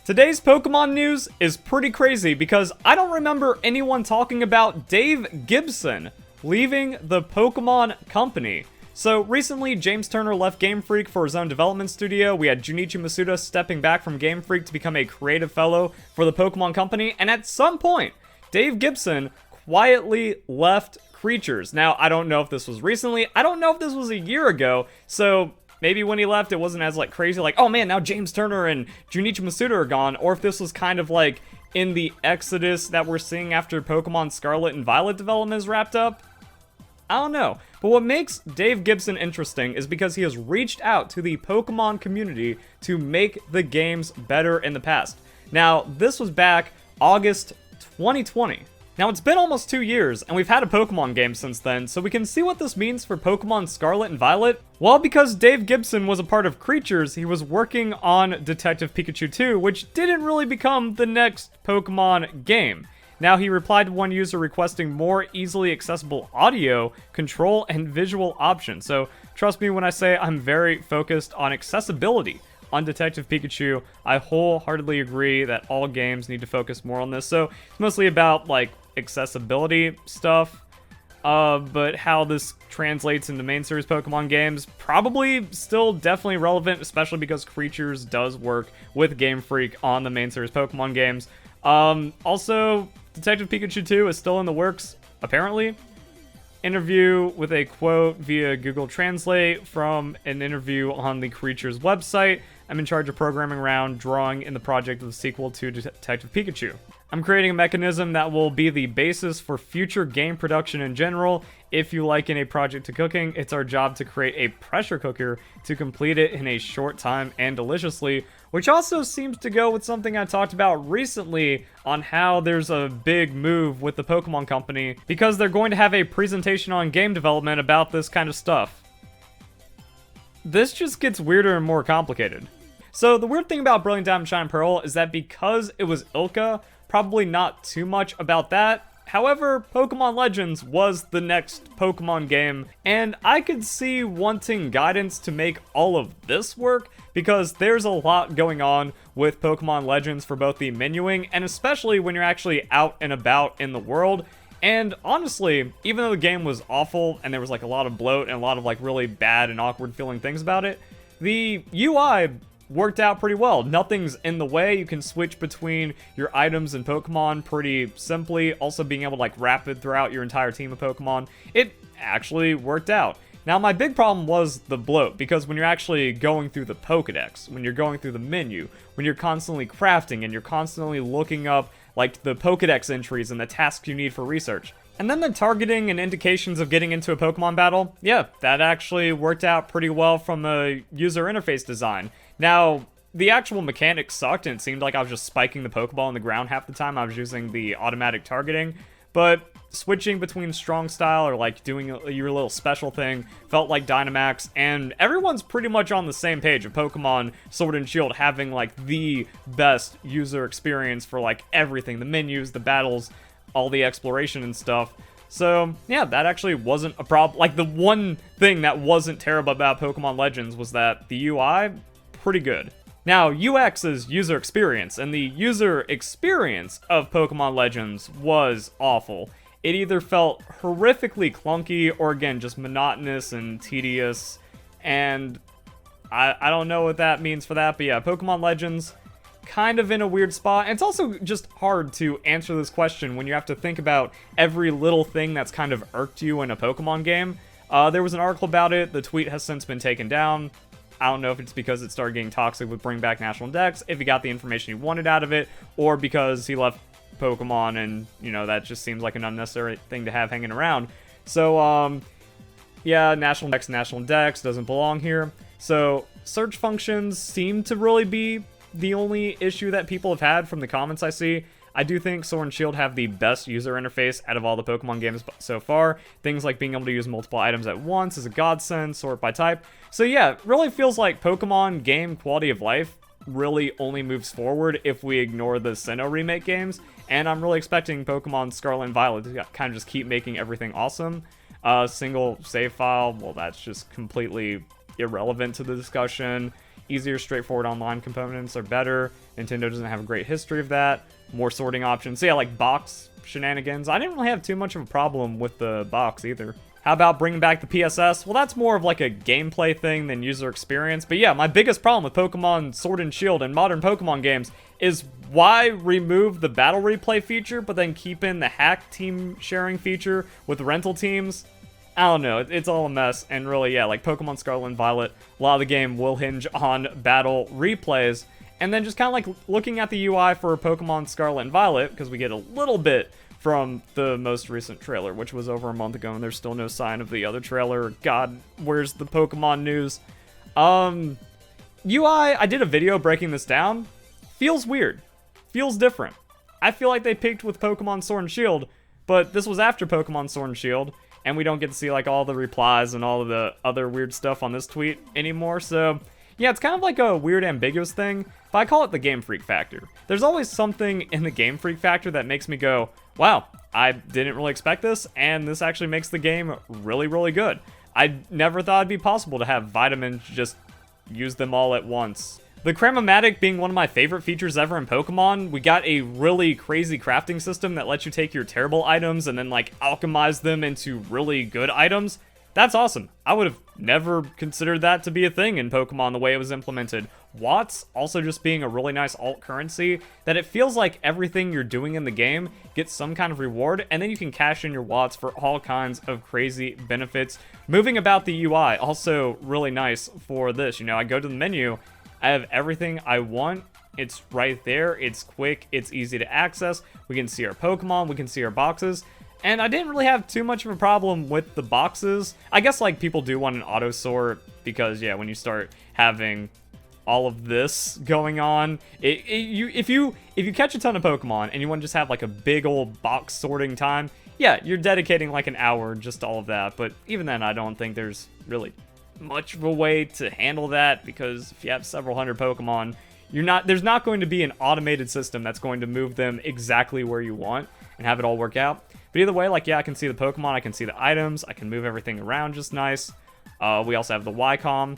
Today's Pokemon news is pretty crazy because I don't remember anyone talking about Dave Gibson leaving the Pokemon company. So recently, James Turner left Game Freak for his own development studio. We had Junichi Masuda stepping back from Game Freak to become a creative fellow for the Pokemon company. And at some point, Dave Gibson quietly left Creatures. Now, I don't know if this was recently. I don't know if this was a year ago. So maybe when he left, it wasn't as crazy, oh man, now James Turner and Junichi Masuda are gone, or if this was kind of in the exodus that we're seeing after Pokemon Scarlet and Violet development is wrapped up. I don't know. But what makes Dave Gibson interesting is because he has reached out to the Pokemon community to make the games better in the past. Now, this was back August 2020. Now, it's been almost 2 years, and we've had a Pokemon game since then, so we can see what this means for Pokemon Scarlet and Violet. Well, because Dave Gibson was a part of Creatures, he was working on Detective Pikachu 2, which didn't really become the next Pokemon game. Now, he replied to one user requesting more easily accessible audio, control, and visual options. So, trust me when I say I'm very focused on accessibility on Detective Pikachu. I wholeheartedly agree that all games need to focus more on this. So, it's mostly about, accessibility stuff. But how this translates into main series Pokemon games, probably still definitely relevant, especially because Creatures does work with Game Freak on the main series Pokemon games. Also, Detective Pikachu 2 is still in the works, apparently. Interview with a quote via Google Translate from an interview on the Creatures website. I'm in charge of programming around drawing in the project of the sequel to Detective Pikachu. I'm creating a mechanism that will be the basis for future game production in general. If you liken a project to cooking, it's our job to create a pressure cooker to complete it in a short time and deliciously, which also seems to go with something I talked about recently on how there's a big move with the Pokemon Company because they're going to have a presentation on game development about this kind of stuff. This just gets weirder and more complicated. So the weird thing about Brilliant Diamond Shine Pearl is that because it was Ilka, probably not too much about that. However, Pokemon Legends was the next Pokemon game, and I could see wanting guidance to make all of this work because there's a lot going on with Pokemon Legends for both the menuing and especially when you're actually out and about in the world. And honestly, even though the game was awful and there was a lot of bloat and a lot of really bad and awkward feeling things about it, the UI worked out pretty well. Nothing's in the way. You can switch between your items and Pokemon pretty simply. Also being able to rapid throughout your entire team of Pokemon. It actually worked out. Now my big problem was the bloat, because when you're actually going through the Pokedex, when you're going through the menu, when you're constantly crafting and you're constantly looking up the Pokedex entries and the tasks you need for research. And then the targeting and indications of getting into a Pokemon battle, yeah, that actually worked out pretty well from a user interface design. Now, the actual mechanics sucked, and it seemed like I was just spiking the Pokeball on the ground half the time I was using the automatic targeting, but switching between strong style or doing your little special thing felt like Dynamax, and everyone's pretty much on the same page of Pokemon Sword and Shield having the best user experience for everything, the menus, the battles, all the exploration and stuff. So, yeah, that actually wasn't a problem. The one thing that wasn't terrible about Pokemon Legends was that the UI, pretty good. Now, UX is user experience, and the user experience of Pokemon Legends was awful. It either felt horrifically clunky or, again, just monotonous and tedious, and I don't know what that means for that, but yeah, Pokemon Legends, kind of in a weird spot. And it's also just hard to answer this question when you have to think about every little thing that's kind of irked you in a Pokemon game. There was an article about it. The tweet has since been taken down. I don't know if it's because it started getting toxic with Bring Back National Dex, if he got the information he wanted out of it, or because he left Pokemon and, that just seems like an unnecessary thing to have hanging around. So, yeah, National Dex doesn't belong here. So, search functions seem to really be the only issue that people have had from the comments I see. I do think Sword and Shield have the best user interface out of all the Pokemon games so far. Things like being able to use multiple items at once is a godsend, sort by type. So yeah, it really feels like Pokemon game quality of life really only moves forward if we ignore the Sinnoh remake games. And I'm really expecting Pokemon Scarlet and Violet to kind of just keep making everything awesome. Single save file, well, that's just completely irrelevant to the discussion. Easier, straightforward online components are better. Nintendo doesn't have a great history of that. More sorting options. So yeah, like box shenanigans. I didn't really have too much of a problem with the box either. How about bringing back the PSS? Well, that's more of like a gameplay thing than user experience. But yeah, my biggest problem with Pokemon Sword and Shield and modern Pokemon games is why remove the battle replay feature, but then keep in the hack team sharing feature with rental teams? I don't know, it's all a mess, and really, yeah, like Pokemon Scarlet and Violet, a lot of the game will hinge on battle replays, and then just kind of like looking at the UI for Pokemon Scarlet and Violet, because we get a little bit from the most recent trailer, which was over a month ago, and there's still no sign of the other trailer. God, where's the Pokemon news? UI, I did a video breaking this down. Feels weird. Feels different. I feel like they peaked with Pokemon Sword and Shield, but this was after Pokemon Sword and Shield, and we don't get to see like all the replies and all of the other weird stuff on this tweet anymore, so yeah, it's kind of like a weird ambiguous thing, but I call it the Game Freak factor. There's always something in the Game Freak factor that makes me go, wow, I didn't really expect this, and this actually makes the game really, really good. I never thought it'd be possible to have vitamins, just use them all at once. The Cramomatic being one of my favorite features ever in Pokemon, we got a really crazy crafting system that lets you take your terrible items and then like alchemize them into really good items. That's awesome. I would have never considered that to be a thing in Pokemon the way it was implemented. Watts also just being a really nice alt currency that it feels like everything you're doing in the game gets some kind of reward, and then you can cash in your Watts for all kinds of crazy benefits. Moving about the UI, also really nice for this. You know, I go to the menu, I have everything I want. It's right there. It's quick. It's easy to access. We can see our Pokemon. We can see our boxes. And I didn't really have too much of a problem with the boxes. I guess like people do want an auto sort because yeah, when you start having all of this going on, if you catch a ton of Pokemon and you want to just have like a big old box sorting time, yeah, you're dedicating like an hour just to all of that. But even then, I don't think there's really much of a way to handle that, because if you have several hundred Pokemon, there's not going to be an automated system that's going to move them exactly where you want and have it all work out. But either way, like, yeah, I can see the Pokemon, I can see the items, I can move everything around just nice. We also have the Y-Com.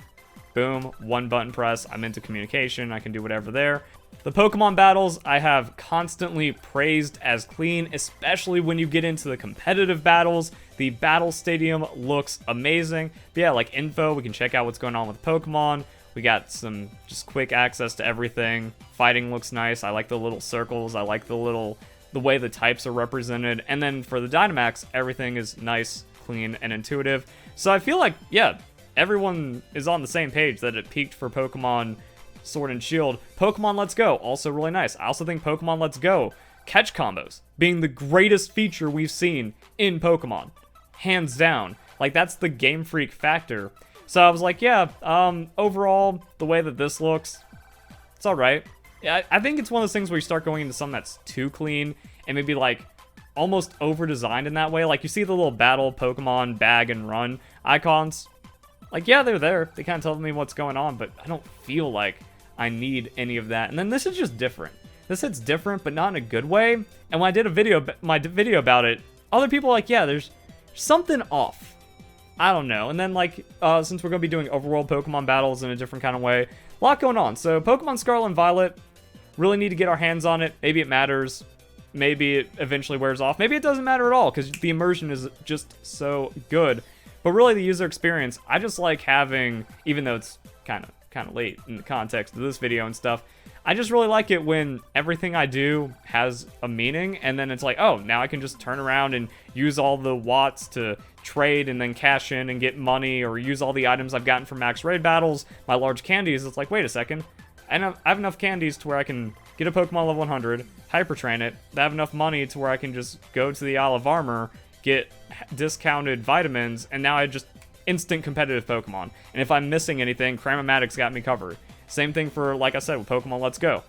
Boom, one button press, I'm into communication, I can do whatever there. The Pokemon battles I have constantly praised as clean, especially when you get into the competitive battles. The battle stadium looks amazing. But yeah, like info, we can check out what's going on with Pokemon. We got some just quick access to everything. Fighting looks nice. I like the little circles. I like the way the types are represented. And then for the Dynamax, everything is nice, clean, and intuitive. So I feel like, yeah, everyone is on the same page that it peaked for Pokemon Sword and Shield. Pokemon Let's Go, also really nice. I also think Pokemon Let's Go catch combos being the greatest feature we've seen in Pokemon. Hands down. Like, that's the Game Freak factor. So I was like, yeah, overall, the way that this looks, it's alright. Yeah, I think it's one of those things where you start going into something that's too clean and maybe like almost over-designed in that way. Like, you see the little battle Pokemon bag and run icons. Like, yeah, they're there. They kind of tell me what's going on, but I don't feel like I need any of that. And then this is just different. This hits different, but not in a good way. And when I did my video about it, other people were like, yeah, there's something off. I don't know. And then, like, since we're going to be doing overworld Pokemon battles in a different kind of way, a lot going on. So Pokemon Scarlet and Violet, really need to get our hands on it. Maybe it matters. Maybe it eventually wears off. Maybe it doesn't matter at all, because the immersion is just so good. But really, the user experience, I just like having, even though it's kind of late in the context of this video and stuff, I just really like it when everything I do has a meaning, and then it's like, oh, now I can just turn around and use all the Watts to trade and then cash in and get money, or use all the items I've gotten from max raid battles, my large candies. It's like, wait a second, I have enough candies to where I can get a Pokemon level 100, hyper train it, I have enough money to where I can just go to the Isle of Armor, get discounted vitamins, and now I just instant competitive Pokemon. And if I'm missing anything, Cramomatic's got me covered. Same thing for, like I said, with Pokemon Let's Go.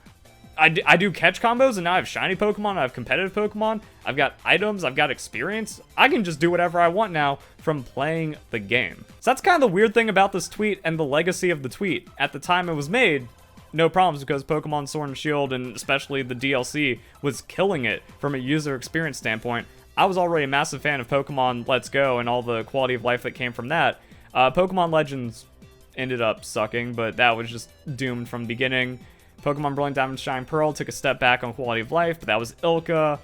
I do catch combos, and now I have shiny Pokemon, I have competitive Pokemon, I've got items, I've got experience. I can just do whatever I want now from playing the game. So that's kind of the weird thing about this tweet and the legacy of the tweet. At the time it was made, no problems, because Pokemon Sword and Shield, and especially the DLC, was killing it from a user experience standpoint. I was already a massive fan of Pokemon Let's Go and all the quality of life that came from that. Pokemon Legends ended up sucking, but that was just doomed from the beginning. Pokemon Brilliant Diamond Shine Pearl took a step back on quality of life, but that was Ilka.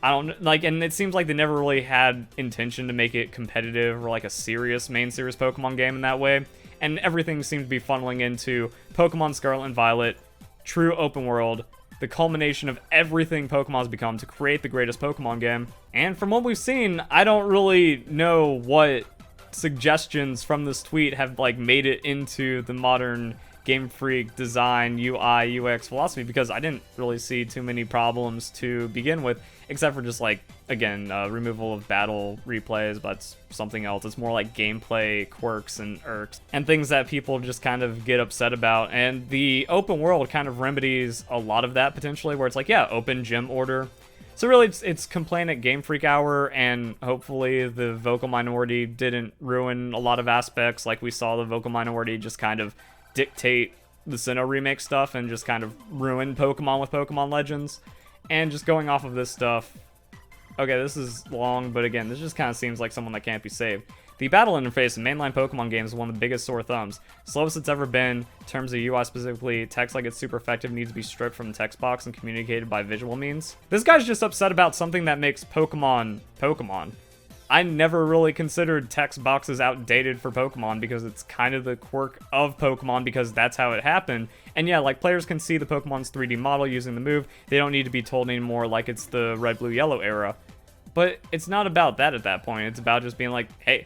I don't, like, and it seems like they never really had intention to make it competitive or like a serious main series Pokemon game in that way. And everything seemed to be funneling into Pokemon Scarlet and Violet, true open world, the culmination of everything Pokemon's become to create the greatest Pokemon game. And from what we've seen, I don't really know what suggestions from this tweet have like made it into the modern Game Freak design, UI, UX philosophy, because I didn't really see too many problems to begin with, except for just like, again, removal of battle replays, but it's something else. It's more like gameplay quirks and irks and things that people just kind of get upset about. And the open world kind of remedies a lot of that potentially, where it's like, yeah, open gym order. So really, it's complain at Game Freak Hour, and hopefully the vocal minority didn't ruin a lot of aspects, like we saw the vocal minority just kind of dictate the Sinnoh remake stuff and just kind of ruin Pokemon with Pokemon Legends. And just going off of this stuff, okay, this is long, but again, this just kind of seems like someone that can't be saved. The battle interface in mainline Pokemon games is one of the biggest sore thumbs. Slowest it's ever been. In terms of UI specifically, text like it's super effective needs to be stripped from the text box and communicated by visual means. This guy's just upset about something that makes Pokemon Pokemon. I never really considered text boxes outdated for Pokemon because it's kind of the quirk of Pokemon because that's how it happened. And yeah, like players can see the Pokemon's 3D model using the move. They don't need to be told anymore like it's the red, blue, yellow era. But it's not about that at that point. It's about just being like, hey,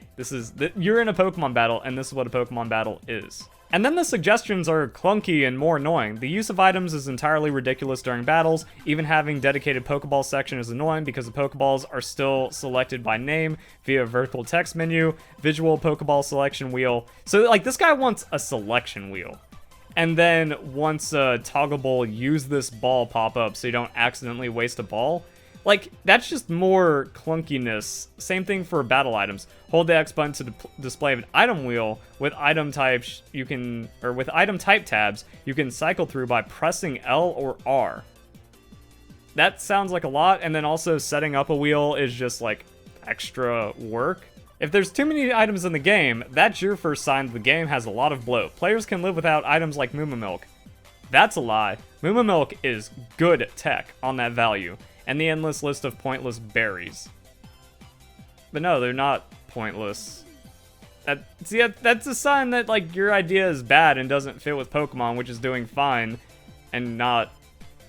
you're in a Pokemon battle and this is what a Pokemon battle is. And then the suggestions are clunky and more annoying. The use of items is entirely ridiculous during battles. Even having dedicated Pokeball section is annoying because the Pokeballs are still selected by name via a vertical text menu, visual Pokeball selection wheel. So like this guy wants a selection wheel. And then once a toggleable use this ball pop up so you don't accidentally waste a ball. Like, that's just more clunkiness. Same thing for battle items. Hold the X button to display an item wheel. With item types, with item type tabs, you can cycle through by pressing L or R. That sounds like a lot, and then also setting up a wheel is just like extra work. If there's too many items in the game, that's your first sign that the game has a lot of bloat. Players can live without items like Moo Milk. That's a lie. Moo Milk is good tech on that value. And the endless list of pointless berries. But no, they're not pointless. That's a sign that like your idea is bad and doesn't fit with Pokemon, which is doing fine, and not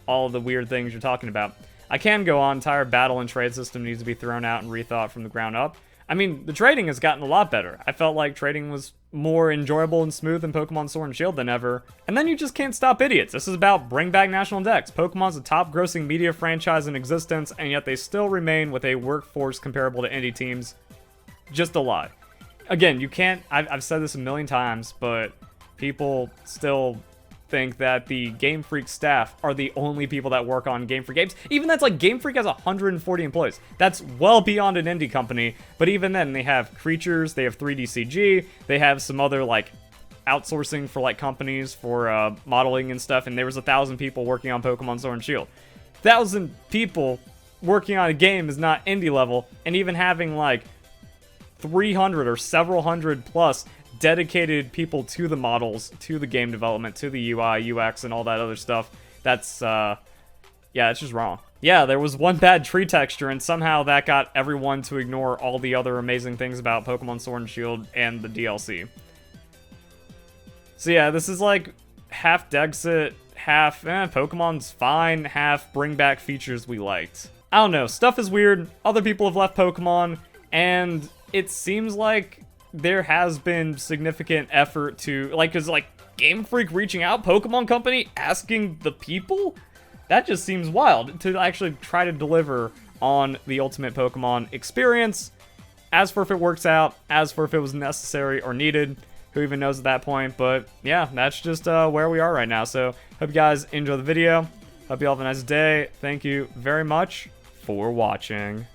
all the weird things you're talking about. I can go on. Entire battle and trade system needs to be thrown out and rethought from the ground up. I mean, the trading has gotten a lot better. I felt like trading was more enjoyable and smooth in Pokemon Sword and Shield than ever. And then you just can't stop idiots. This is about bring back National Dex. Pokemon's a top grossing media franchise in existence, and yet they still remain with a workforce comparable to indie teams. Just a lie. Again, you can't, I've said this a million times, but people still think that the Game Freak staff are the only people that work on Game Freak games. Even that's like Game Freak has 140 employees. That's well beyond an indie company. But even then, they have creatures, they have 3D CG, they have some other like outsourcing for like companies for modeling and stuff. And there was 1,000 people working on Pokemon Sword and Shield. 1,000 people working on a game is not indie level. And even having like 300 or several hundred plus dedicated people to the models, to the game development, to the UI, UX, and all that other stuff. That's, yeah, it's just wrong. Yeah, there was one bad tree texture, and somehow that got everyone to ignore all the other amazing things about Pokemon Sword and Shield and the DLC. So yeah, this is like half Dexit, half, Pokemon's fine, half bring back features we liked. I don't know, stuff is weird, other people have left Pokemon, and it seems like there has been significant effort to, like, cause like Game Freak reaching out, Pokemon Company asking the people? That just seems wild to actually try to deliver on the ultimate Pokemon experience. As for if it works out, as for if it was necessary or needed, who even knows at that point, but yeah, that's just where we are right now. So hope you guys enjoy the video. Hope you all have a nice day. Thank you very much for watching.